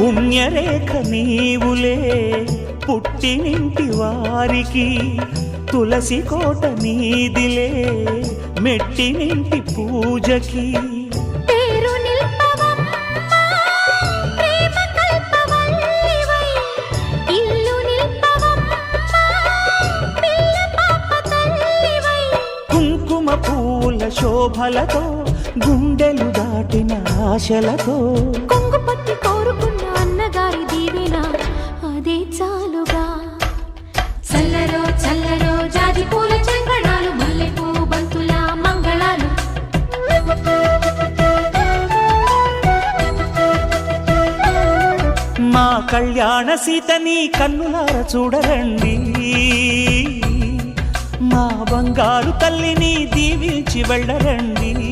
పుణ్యరేఖ నీవులే పుట్టినింటి వారికి, తులసి కోట నీదిలే మెట్టినింటి పూజకి. పేరు నిల్పవమ్మా ప్రేమ కల్పవల్లివై, ఇల్లు నిల్పవమ్మా పిల్ల పాప తల్లివై. కుంకుమ పూల శోభలతో గుండెలు దాటిన ఆశలతో, కొంగు పట్టి కోరుకున్న అన్నగారి దీవెన అదే చాలుగా. చల్లరో చల్లరో జాజి పూల చంగడాలు, మల్లెపూ బంతుల మంగళాలు. మా కళ్యాణ సీతని కన్నులార చూడరండి, మా బంగారు తల్లిని దీవించి వెళ్ళరండి.